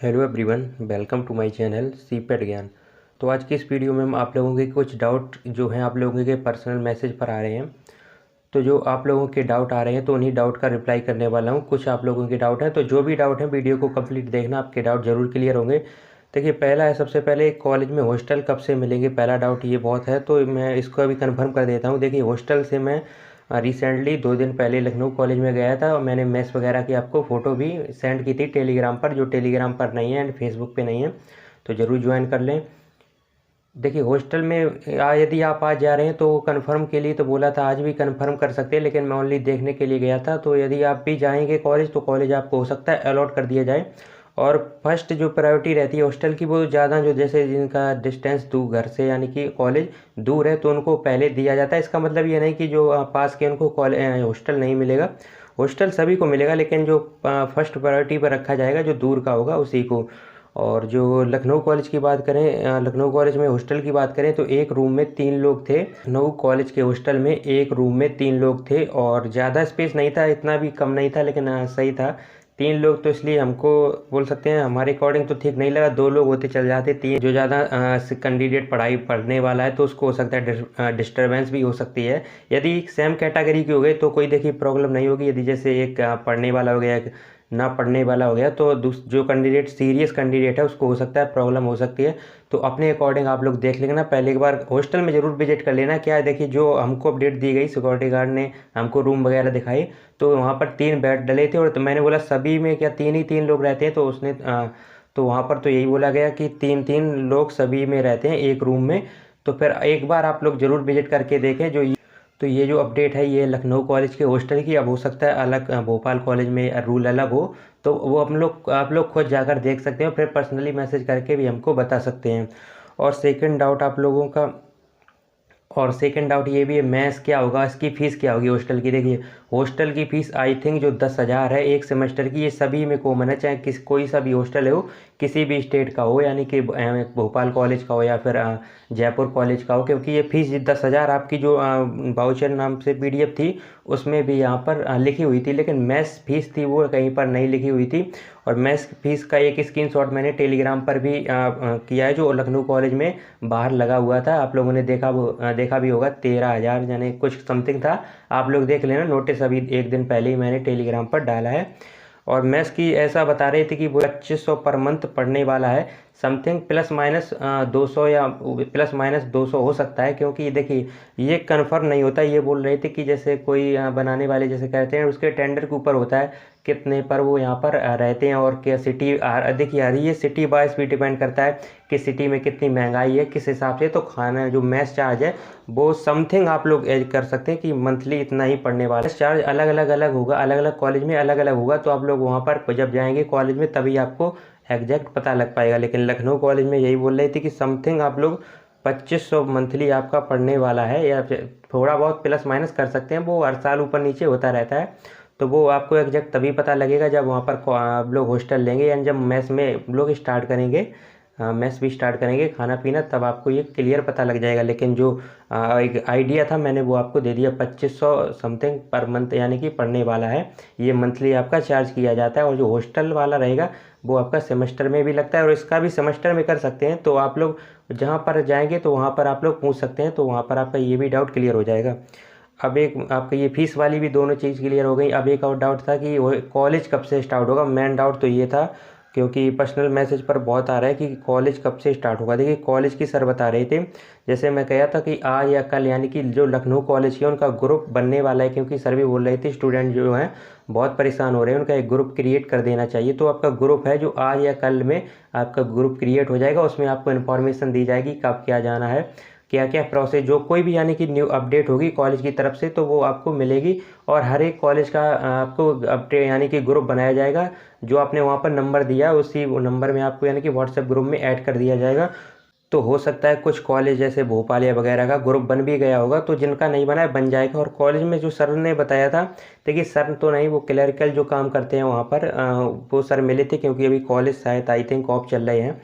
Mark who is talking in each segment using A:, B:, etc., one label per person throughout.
A: Hello everyone, welcome to my channel CIPET Gyan. तो आज की इस वीडियो में हम आप लोगों के कुछ डाउट जो हैं आप लोगों के पर्सनल मैसेज पर आ रहे हैं। तो जो आप लोगों के डाउट आ रहे हैं तो उन्हीं डाउट का रिप्लाई करने वाला हूं। कुछ आप लोगों के डाउट हैं, तो जो भी डाउट हैं वीडियो को कंप्लीट देखना, आपके डाउट ज़रूर क्लियर होंगे। देखिए, पहला है, सबसे पहले कॉलेज में हॉस्टल कब से मिलेंगे, पहला डाउट ये बहुत है, तो मैं इसको अभी कन्फर्म कर देता हूँ। देखिए, हॉस्टल से मैं रिसेंटली 2 दिन पहले लखनऊ कॉलेज में गया था और मैंने मेस वगैरह की आपको फ़ोटो भी सेंड की थी टेलीग्राम पर, जो टेलीग्राम पर नहीं है एंड फेसबुक पे नहीं है, तो ज़रूर ज्वाइन कर लें। देखिए, हॉस्टल में यदि आप आज जा रहे हैं तो कंफर्म के लिए तो बोला था, आज भी कंफर्म कर सकते हैं, लेकिन मैं ओनली देखने के लिए गया था। तो यदि आप भी जाएंगे कॉलेज तो कॉलेज आपको हो सकता है अलॉट कर दिया जाए। और फर्स्ट जो प्रायोरिटी रहती है हॉस्टल की, वो ज़्यादा जो जैसे जिनका डिस्टेंस दूर घर से यानी कि कॉलेज दूर है तो उनको पहले दिया जाता है। इसका मतलब ये नहीं कि जो पास के उनको कॉलेज हॉस्टल नहीं मिलेगा, हॉस्टल सभी को मिलेगा, लेकिन जो फर्स्ट प्रायोरिटी पर रखा जाएगा जो दूर का होगा उसी को। और जो लखनऊ कॉलेज की बात करें, लखनऊ कॉलेज में हॉस्टल की बात करें तो एक रूम में 3 लोग थे। लखनऊ कॉलेज के हॉस्टल में एक रूम में 3 लोग थे और ज़्यादा स्पेस नहीं था, इतना भी कम नहीं था, लेकिन सही था। 3 लोग तो इसलिए हमको बोल सकते हैं हमारे अकॉर्डिंग तो ठीक नहीं लगा। 2 लोग होते चल जाते, तीन जो ज़्यादा कैंडिडेट पढ़ाई पढ़ने वाला है तो उसको हो सकता है डिस्टर्बेंस भी हो सकती है। यदि सेम कैटेगरी के हो गए तो कोई देखिए प्रॉब्लम नहीं होगी। यदि जैसे एक पढ़ने वाला हो गया, एक ना पढ़ने वाला हो गया, तो जो कैंडिडेट सीरियस कैंडिडेट है उसको हो सकता है प्रॉब्लम हो सकती है। तो अपने अकॉर्डिंग आप लोग देख लेना, पहले एक बार हॉस्टल में ज़रूर विजिट कर लेना। क्या है, देखिए जो हमको अपडेट दी गई, सिक्योरिटी गार्ड ने हमको रूम वगैरह दिखाई, तो वहाँ पर 3 बेड डले थे। और तो मैंने बोला सभी में क्या 3 ही 3 लोग रहते हैं, तो उसने तो वहाँ पर तो यही बोला गया कि 3 3 लोग सभी में रहते हैं एक रूम में। तो फिर एक बार आप लोग ज़रूर विजिट करके देखें। तो ये जो अपडेट है ये लखनऊ कॉलेज के हॉस्टल की, अब हो सकता है अलग भोपाल कॉलेज में रूल अलग हो, तो वो आप लोग खुद जाकर देख सकते हैं, फिर पर्सनली मैसेज करके भी हमको बता सकते हैं। और सेकंड डाउट आप लोगों का, और सेकंड डाउट ये भी है, मैथ्स क्या होगा, इसकी फ़ीस क्या होगी हॉस्टल की। देखिए, हॉस्टल की फ़ीस आई थिंक जो 10,000 है एक सेमेस्टर की, ये सभी में कॉमन है, चाहे कोई सा भी हॉस्टल हो, किसी भी स्टेट का हो, यानी कि भोपाल कॉलेज का हो या फिर जयपुर कॉलेज का हो, क्योंकि ये फ़ीस 10,000 आपकी जो वाउचर नाम से PDF थी उसमें भी यहाँ पर लिखी हुई थी, लेकिन मैथ्स फीस थी वो कहीं पर नहीं लिखी हुई थी। और मैथ्स फीस का एक स्क्रीनशॉट मैंने टेलीग्राम पर भी किया है, जो लखनऊ कॉलेज में बाहर लगा हुआ था, आप लोगों ने देखा भी होगा, 13,000 यानी कुछ समथिंग था। आप लोग देख लेना, नोटिस अभी एक दिन पहले ही मैंने टेलीग्राम पर डाला है। और मैथ्स की ऐसा बता रहे थे कि वो 2500 पर मंथ पढ़ने वाला है, समथिंग प्लस माइनस 200 या प्लस माइनस 200 हो सकता है, क्योंकि देखिए ये कंफर्म नहीं होता। ये बोल रहे थे कि जैसे कोई बनाने वाले जैसे कहते हैं उसके टेंडर के ऊपर होता है कितने पर वो यहाँ पर रहते हैं, और क्या सिटी देखिए यार, ये सिटी वाइज भी डिपेंड करता है कि सिटी में कितनी महंगाई है किस हिसाब से। तो खाना जो मेस चार्ज है वो समथिंग आप लोग एड कर सकते हैं कि मंथली इतना ही पड़ने वाला है। चार्ज अलग अलग होगा, अलग अलग कॉलेज में अलग अलग होगा, तो आप लोग वहाँ पर जब जाएंगे कॉलेज में तभी आपको एग्जैक्ट पता लग पाएगा। लेकिन लखनऊ कॉलेज में यही बोल रहे थे कि समथिंग आप लोग 2500 मंथली आपका पढ़ने वाला है, या फिर थोड़ा बहुत प्लस माइनस कर सकते हैं, वो हर साल ऊपर नीचे होता रहता है। तो वो आपको एग्जैक्ट तभी पता लगेगा जब वहाँ पर आप लोग हॉस्टल लेंगे, यानी जब मेस में लोग स्टार्ट करेंगे, मेस भी स्टार्ट करेंगे खाना पीना, तब आपको ये क्लियर पता लग जाएगा। लेकिन जो एक आइडिया था मैंने वो आपको दे दिया, 2500 समथिंग पर मंथ यानी कि पढ़ने वाला है, ये मंथली आपका चार्ज किया जाता है। और जो हॉस्टल वाला रहेगा वो आपका सेमेस्टर में भी लगता है, और इसका भी सेमेस्टर में कर सकते हैं। तो आप लोग जहाँ पर जाएंगे तो वहाँ पर आप लोग पूछ सकते हैं, तो वहाँ पर आपका ये भी डाउट क्लियर हो जाएगा। अब एक आपका ये फीस वाली भी दोनों चीज़ क्लियर हो गई। अब एक और डाउट था कि कॉलेज कब से स्टार्ट होगा। मेन डाउट तो ये था, क्योंकि पर्सनल मैसेज पर बहुत आ रहा है कि कॉलेज कब से स्टार्ट होगा। देखिए, कॉलेज की सर बता रहे थे, जैसे मैं कहा था कि आज या कल, यानी कि जो लखनऊ कॉलेज है उनका ग्रुप बनने वाला है, क्योंकि सर भी बोल रहे थे स्टूडेंट जो हैं बहुत परेशान हो रहे हैं, उनका एक ग्रुप क्रिएट कर देना चाहिए। तो आपका ग्रुप है जो आज या कल में आपका ग्रुप क्रिएट हो जाएगा, उसमें आपको इन्फॉर्मेशन दी जाएगी कब क्या जाना है, क्या क्या प्रोसेस, जो कोई भी यानी कि न्यू अपडेट होगी कॉलेज की तरफ से तो वो आपको मिलेगी। और हर एक कॉलेज का आपको अपडेट यानी कि ग्रुप बनाया जाएगा, जो आपने वहाँ पर नंबर दिया उसी नंबर में आपको यानी कि व्हाट्सएप ग्रुप में ऐड कर दिया जाएगा। तो हो सकता है कुछ कॉलेज जैसे भोपाल या वगैरह का ग्रुप बन भी गया होगा, तो जिनका नहीं बना है बन जाएगा। और कॉलेज में जो सर ने बताया था, देखिए सर तो नहीं, वो क्लरिकल जो काम करते हैं वहाँ पर वो सर मिले थे, क्योंकि अभी कॉलेज शायद आई थिंक ऑफ चल रहे हैं।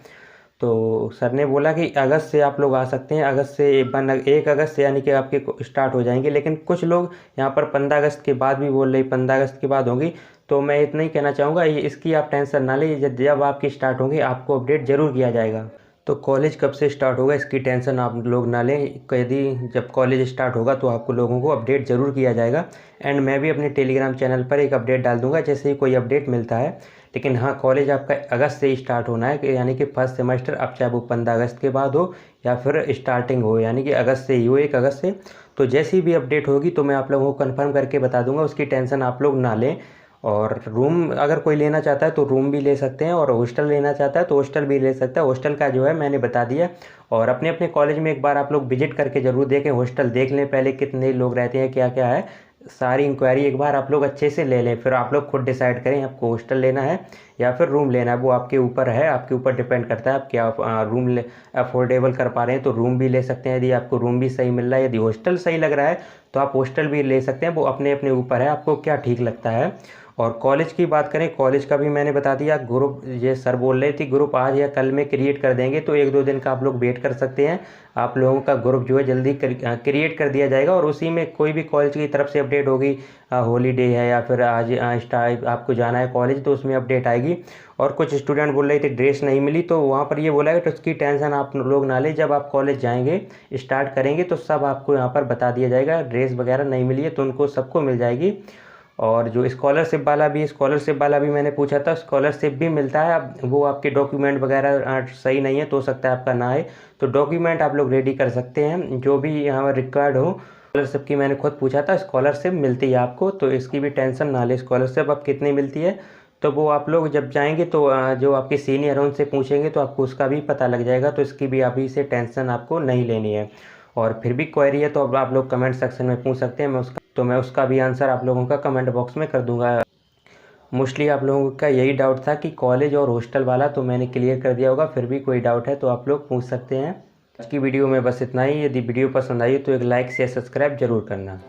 A: तो सर ने बोला कि अगस्त से आप लोग आ सकते हैं, अगस्त से 1 अगस्त से यानी कि आपके स्टार्ट हो जाएंगे। लेकिन कुछ लोग यहाँ पर 15 अगस्त के बाद भी बोल रहे, 15 अगस्त के बाद होंगी। तो मैं इतना ही कहना चाहूँगा, इसकी आप टेंशन ना लें, जब आपकी स्टार्ट होंगी आपको अपडेट ज़रूर किया जाएगा। तो कॉलेज कब से स्टार्ट होगा इसकी टेंशन आप लोग ना लें, यदि जब कॉलेज स्टार्ट होगा तो आपको लोगों को अपडेट ज़रूर किया जाएगा। एंड मैं भी अपने टेलीग्राम चैनल पर एक अपडेट डाल दूंगा जैसे ही कोई अपडेट मिलता है। लेकिन हाँ, कॉलेज आपका अगस्त से ही स्टार्ट होना है, यानी कि फर्स्ट सेमेस्टर, अब चाहे वो 15 अगस्त के बाद हो या फिर स्टार्टिंग हो, यानी कि अगस्त से ही हो, 1 अगस्त से। तो जैसी भी अपडेट होगी तो मैं आप लोगों को कंफर्म करके बता दूंगा, उसकी टेंशन आप लोग ना लें। और रूम अगर कोई लेना चाहता है तो रूम भी ले सकते हैं, और हॉस्टल लेना चाहता है तो हॉस्टल भी ले सकता है। हॉस्टल का जो है मैंने बता दिया। और अपने अपने कॉलेज में एक बार आप लोग विजिट करके ज़रूर देखें, हॉस्टल देख लें पहले, कितने लोग रहते हैं, क्या क्या है, सारी इंक्वायरी एक बार आप लोग अच्छे से ले लें। फिर आप लोग खुद डिसाइड करें आपको हॉस्टल लेना है या फिर रूम लेना है, वो आपके ऊपर है, आपके ऊपर डिपेंड करता है आप क्या रूम ले अफोर्डेबल कर पा रहे हैं तो रूम भी ले सकते हैं। यदि आपको रूम भी सही मिल रहा है, यदि हॉस्टल सही लग रहा है तो आप हॉस्टल भी ले सकते हैं, वो अपने अपने ऊपर है आपको क्या ठीक लगता है। और कॉलेज की बात करें, कॉलेज का भी मैंने बता दिया। ग्रुप ये सर बोल रहे थे ग्रुप आज या कल में क्रिएट कर देंगे, तो 1-2 दिन का आप लोग वेट कर सकते हैं। आप लोगों का ग्रुप जो है जल्दी क्रिएट कर दिया जाएगा, और उसी में कोई भी कॉलेज की तरफ से अपडेट होगी, हॉलीडे है या फिर आज आपको जाना है कॉलेज, तो उसमें अपडेट आएगी। और कुछ स्टूडेंट बोल रहे थे ड्रेस नहीं मिली, तो वहाँ पर ये बोला है तो उसकी टेंशन आप लोग ना लें, जब आप कॉलेज जाएंगे स्टार्ट करेंगे तो सब आपको यहाँ पर बता दिया जाएगा। ड्रेस वगैरह नहीं मिली है तो उनको सबको मिल जाएगी। और जो स्कॉलरशिप वाला भी मैंने पूछा था, स्कॉलरशिप भी मिलता है। अब वो आपके डॉक्यूमेंट वगैरह सही नहीं है तो हो सकता है आपका ना आए, तो डॉक्यूमेंट आप लोग रेडी कर सकते हैं जो भी यहाँ रिक्वायर्ड हो। स्कॉलरशिप की मैंने खुद पूछा था, स्कॉलरशिप मिलती है आपको, तो इसकी भी टेंशन ना ले। स्कॉलरशिप अब कितनी मिलती है तो वो आप लोग जब जाएंगे तो जो आपके सीनियर हैं उनसे पूछेंगे तो आपको उसका भी पता लग जाएगा, तो इसकी भी अभी से टेंशन आपको नहीं लेनी है। और फिर भी क्वेरी है तो अब आप लोग कमेंट सेक्शन में पूछ सकते हैं, मैं उसका भी आंसर आप लोगों का कमेंट बॉक्स में कर दूंगा। मोस्टली आप लोगों का यही डाउट था कि कॉलेज और हॉस्टल वाला, तो मैंने क्लियर कर दिया होगा। फिर भी कोई डाउट है तो आप लोग पूछ सकते हैं। आज की वीडियो में बस इतना ही। यदि वीडियो पसंद आई तो एक लाइक शेयर सब्सक्राइब जरूर करना।